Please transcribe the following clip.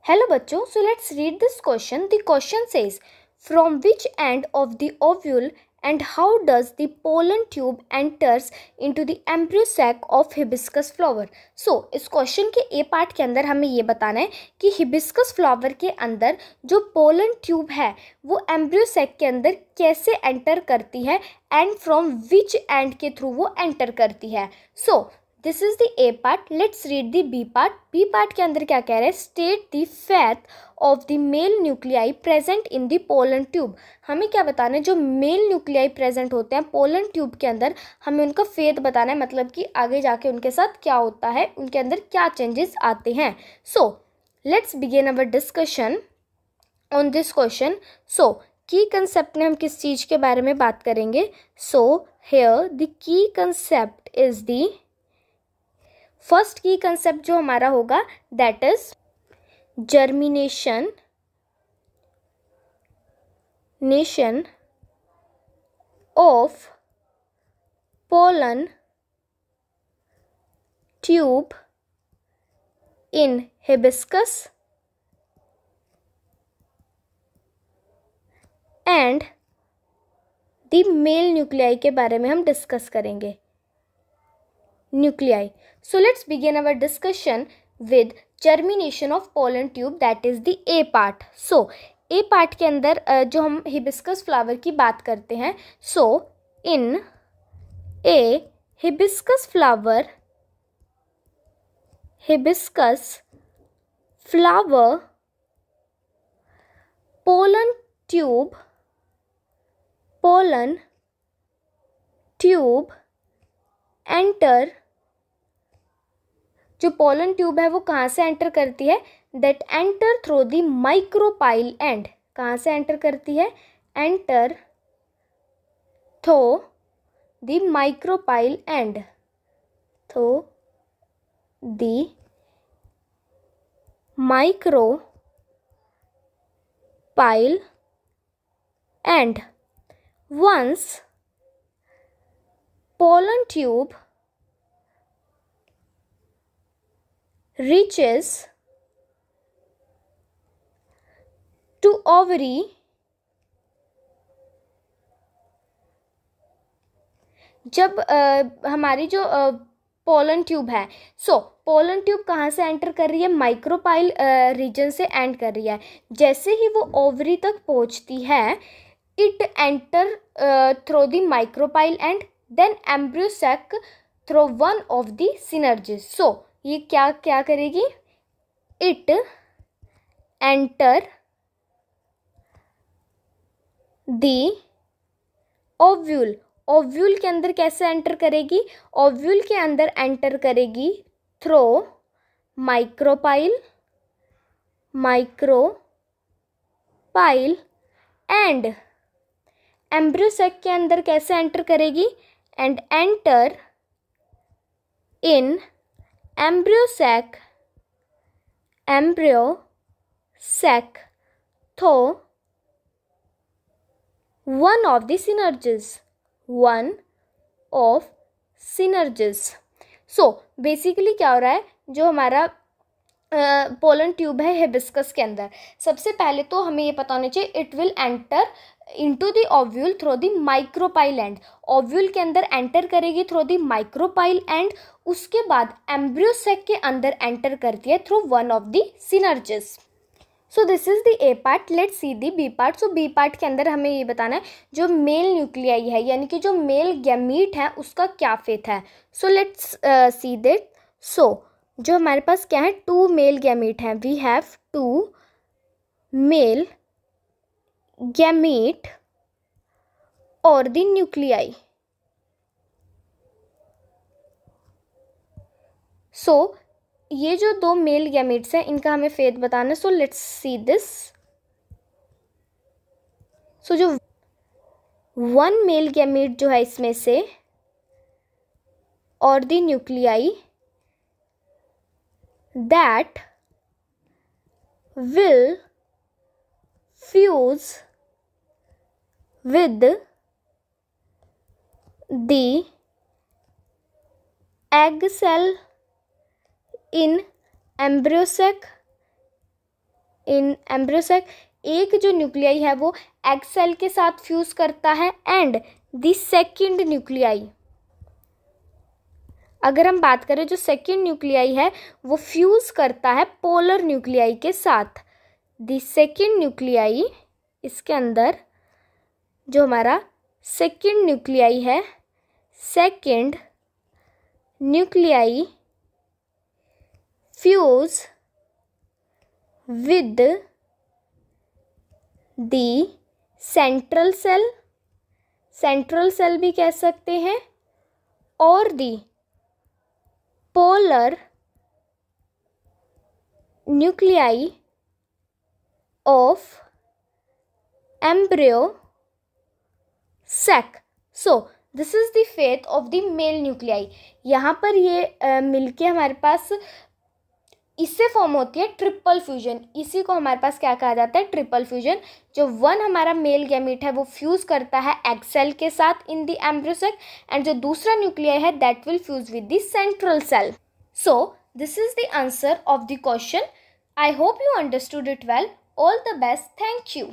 Hello बच्चों, so let's read this question. The question says, from which end of the ovule and how does the pollen tube enters into the embryo sac of hibiscus flower? So इस question के ए part के अंदर हमें ये बताना है कि hibiscus flower के अंदर जो पोलन ट्यूब है वो एम्ब्रियो सैक के अंदर कैसे एंटर करती है एंड फ्रॉम विच एंड के थ्रू वो एंटर करती है. So this is the A part. Let's read the B part. B part के अंदर क्या कह रहा है? State the fate of the male nuclei present in the pollen tube. हमें क्या बताना है? जो मेल न्यूक्लियाई प्रेजेंट होते हैं पोलन ट्यूब के अंदर, हमें उनका फेट बताना है, मतलब कि आगे जाके उनके साथ क्या होता है, उनके अंदर क्या चेंजेस आते हैं. So let's begin our discussion on this question. So की कंसेप्ट में हम किस चीज़ के बारे में बात करेंगे? So here the key concept is the first key concept जो हमारा होगा that is germination of pollen tube in hibiscus and the male nuclei के बारे में हम डिस्कस करेंगे. Nuclei. So let's begin our discussion with germination of pollen tube, that is the A part. So A part के अंदर जो हम hibiscus flower की बात करते हैं, so in a hibiscus flower pollen tube enter. जो पोलन ट्यूब है वो कहाँ से एंटर करती है? That enter through the micropyle end. कहाँ से एंटर करती है? Enter through the micropyle end. Through the micropyle end. Once pollen tube reaches to ovary, जब हमारी जो पोलन ट्यूब है, सो पोलन ट्यूब कहाँ से एंटर कर रही है? माइक्रोपाइल रीजन से एंड कर रही है. जैसे ही वो ओवरी तक पहुँचती है, it enter through the micropyle and then embryo sac through one of the synergids. So ये क्या क्या करेगी? It enter the ovule. Ovule के अंदर कैसे एंटर करेगी? ओव्यूल के अंदर एंटर करेगी through micropyle end embryo sac के अंदर कैसे एंटर करेगी? And enter in embryo sac through one of synerges. So basically क्या हो रहा है? जो हमारा पोलन ट्यूब है हिबिस्कस के अंदर, सबसे पहले तो हमें ये पता होना चाहिए it will enter into the ovule through the micropyle and. Ovule के अंदर एंटर करेगी थ्रू द माइक्रोपाइल एंड. उसके बाद एम्ब्रियो सैक के अंदर एंटर करती है through one of the synergids. So this is the A part. Let's see the B part. So B part के अंदर हमें ये बताना है जो मेल न्यूक्लियाई है, यानी कि जो मेल गैमीट है उसका क्या फेट है. So let's see that. सो जो हमारे पास क्या है? 2 मेल गैमीट हैं. वी हैव 2 मेल गैमीट और द न्यूक्लियाई. सो ये जो 2 मेल गैमीट्स हैं इनका हमें फेट बताना है. So let's see this. सो जो 1 मेल गैमीट जो है इसमें से और the nuclei that will fuse with the egg cell in embryo sac in embryo sac, एक जो न्यूक्लियाई है वो एग सेल के साथ फ्यूज करता है एंड द सेकंड न्यूक्लियाई, अगर हम बात करें जो सेकंड न्यूक्लियाई है वो फ्यूज करता है पोलर न्यूक्लियाई के साथ। द सेकंड न्यूक्लियाई, इसके अंदर जो हमारा सेकंड न्यूक्लियाई है, second nuclei fuse with the central cell, central cell भी कह सकते हैं, और दी polar nuclei of embryo sac. So this is the fate of the male nuclei. यहाँ पर ये मिलके हमारे पास इससे फॉर्म होती है ट्रिपल फ्यूजन। इसी को हमारे पास क्या कहा जाता है, ट्रिपल फ्यूजन। जो वन हमारा मेल गैमीट है वो फ्यूज करता है एग सेल के साथ in the embryo sac, and जो दूसरा न्यूक्लियाई है that will fuse with the central cell. So this is the answer of the question. I hope you understood it well. All the best. Thank you.